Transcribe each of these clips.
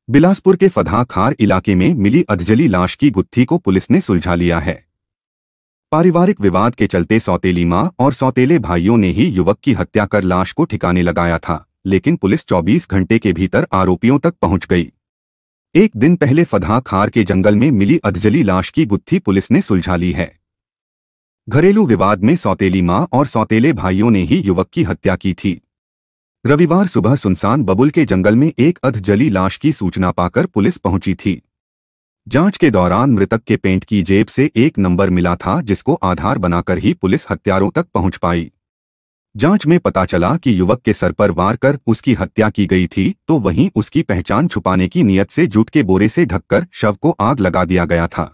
बिलासपुर के फदहा खार इलाके में मिली अधजली लाश की गुत्थी को पुलिस ने सुलझा लिया है। पारिवारिक विवाद के चलते सौतेली मां और सौतेले भाइयों ने ही युवक की हत्या कर लाश को ठिकाने लगाया था, लेकिन पुलिस 24 घंटे के भीतर आरोपियों तक पहुंच गई। एक दिन पहले फदहा खार के जंगल में मिली अधजली लाश की गुत्थी पुलिस ने सुलझा ली है। घरेलू विवाद में सौतेली मां और सौतेले भाइयों ने ही युवक की हत्या की थी। रविवार सुबह सुनसान बबुल के जंगल में एक अधजली लाश की सूचना पाकर पुलिस पहुंची थी। जांच के दौरान मृतक के पेंट की जेब से एक नंबर मिला था, जिसको आधार बनाकर ही पुलिस हत्यारों तक पहुंच पाई। जांच में पता चला कि युवक के सर पर वार कर उसकी हत्या की गई थी, तो वहीं उसकी पहचान छुपाने की नीयत से जूट के बोरे से ढककर शव को आग लगा दिया गया था।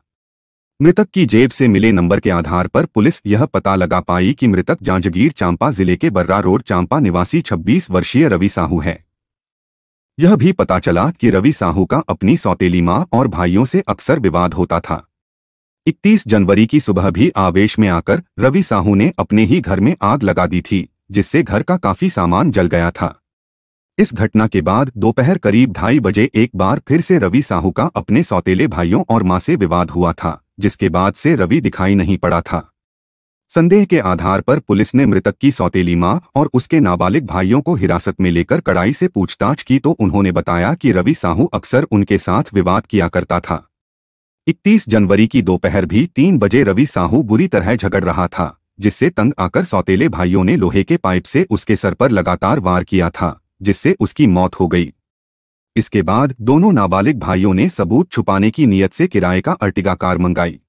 मृतक की जेब से मिले नंबर के आधार पर पुलिस यह पता लगा पाई कि मृतक जांजगीर चांपा जिले के बर्रा रोड चांपा निवासी 26 वर्षीय रवि साहू है। यह भी पता चला कि रवि साहू का अपनी सौतेली मां और भाइयों से अक्सर विवाद होता था। 31 जनवरी की सुबह भी आवेश में आकर रवि साहू ने अपने ही घर में आग लगा दी थी, जिससे घर का काफी सामान जल गया था। इस घटना के बाद दोपहर करीब 2:30 बजे एक बार फिर से रवि साहू का अपने सौतेले भाइयों और मां से विवाद हुआ था, जिसके बाद से रवि दिखाई नहीं पड़ा था। संदेह के आधार पर पुलिस ने मृतक की सौतेली मां और उसके नाबालिग भाइयों को हिरासत में लेकर कड़ाई से पूछताछ की, तो उन्होंने बताया कि रवि साहू अक्सर उनके साथ विवाद किया करता था। 31 जनवरी की दोपहर भी 3 बजे रवि साहू बुरी तरह झगड़ रहा था, जिससे तंग आकर सौतेले भाइयों ने लोहे के पाइप से उसके सर पर लगातार वार किया था, जिससे उसकी मौत हो गई। इसके बाद दोनों नाबालिग भाइयों ने सबूत छुपाने की नीयत से किराए का अर्टिगा कार मंगाई।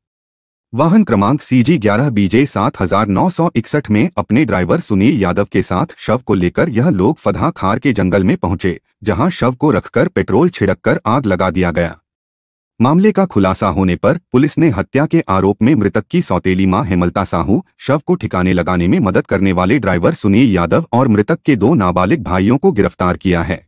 वाहन क्रमांक CG 11BJ 7961 में अपने ड्राइवर सुनील यादव के साथ शव को लेकर यह लोग फदहा खार के जंगल में पहुंचे, जहां शव को रखकर पेट्रोल छिड़ककर आग लगा दिया गया। मामले का खुलासा होने पर पुलिस ने हत्या के आरोप में मृतक की सौतेली मां हेमलता साहू, शव को ठिकाने लगाने में मदद करने वाले ड्राइवर सुनील यादव और मृतक के 2 नाबालिग भाइयों को गिरफ्तार किया है।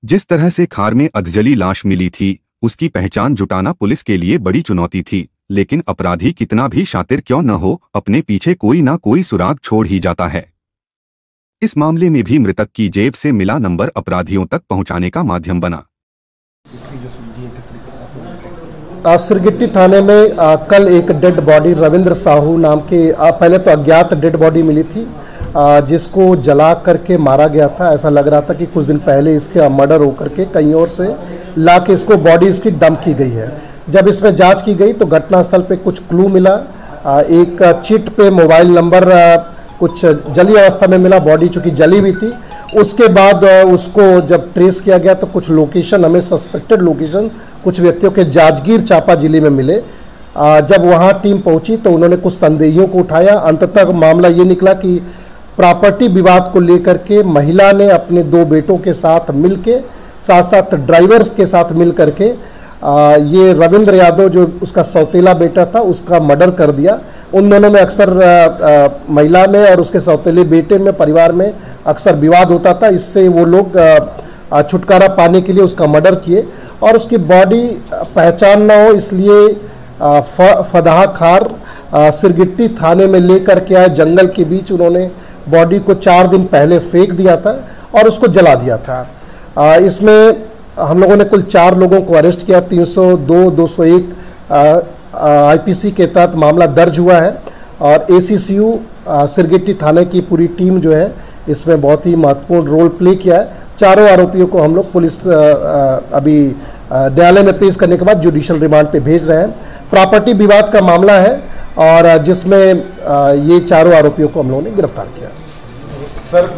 जिस तरह से खार में अधजली लाश मिली थी, उसकी पहचान जुटाना पुलिस के लिए बड़ी चुनौती थी, लेकिन अपराधी कितना भी शातिर क्यों न हो, अपने पीछे कोई ना कोई सुराग छोड़ ही जाता है। इस मामले में भी मृतक की जेब से मिला नंबर अपराधियों तक पहुंचाने का माध्यम बना। सिरगिट्टी थाने में कल एक डेड बॉडी रविंद्र साहू नाम के पहले तो अज्ञात डेड बॉडी मिली थी, जिसको जला करके मारा गया था। ऐसा लग रहा था कि कुछ दिन पहले इसके मर्डर होकर के कहीं और से ला के इसको बॉडी इसकी डंप की गई है। जब इसमें जांच की गई तो घटनास्थल पे कुछ क्लू मिला। एक चिट पे मोबाइल नंबर कुछ जली अवस्था में मिला, बॉडी चूँकि जली हुई थी। उसके बाद उसको जब ट्रेस किया गया तो कुछ लोकेशन, हमें सस्पेक्टेड लोकेशन कुछ व्यक्तियों के जांजगीर चांपा जिले में मिले। जब वहाँ टीम पहुँची तो उन्होंने कुछ संदेहियों को उठाया। अंततः मामला ये निकला कि प्रॉपर्टी विवाद को लेकर के महिला ने अपने 2 बेटों के साथ मिलके, साथ साथ ड्राइवर के साथ मिल करके ये रविंद्र यादव जो उसका सौतेला बेटा था उसका मर्डर कर दिया। उन दोनों में अक्सर महिला में और उसके सौतेले बेटे में परिवार में अक्सर विवाद होता था। इससे वो लोग छुटकारा पाने के लिए उसका मर्डर किए और उसकी बॉडी पहचान न हो इसलिए फदहा खार सिरगिट्टी थाने में लेकर के आए। जंगल के बीच उन्होंने बॉडी को 4 दिन पहले फेंक दिया था और उसको जला दिया था। इसमें हम लोगों ने कुल 4 लोगों को अरेस्ट किया। 302, 201 IPC के तहत मामला दर्ज हुआ है और ACCU सिरगिट्टी थाने की पूरी टीम जो है इसमें बहुत ही महत्वपूर्ण रोल प्ले किया है। चारों आरोपियों को हम लोग पुलिस अभी न्यायालय में पेश करने के बाद जुडिशियल रिमांड पे भेज रहे हैं। प्रॉपर्टी विवाद का मामला है और जिसमें ये चारों आरोपियों को हम लोगों ने गिरफ्तार किया। सर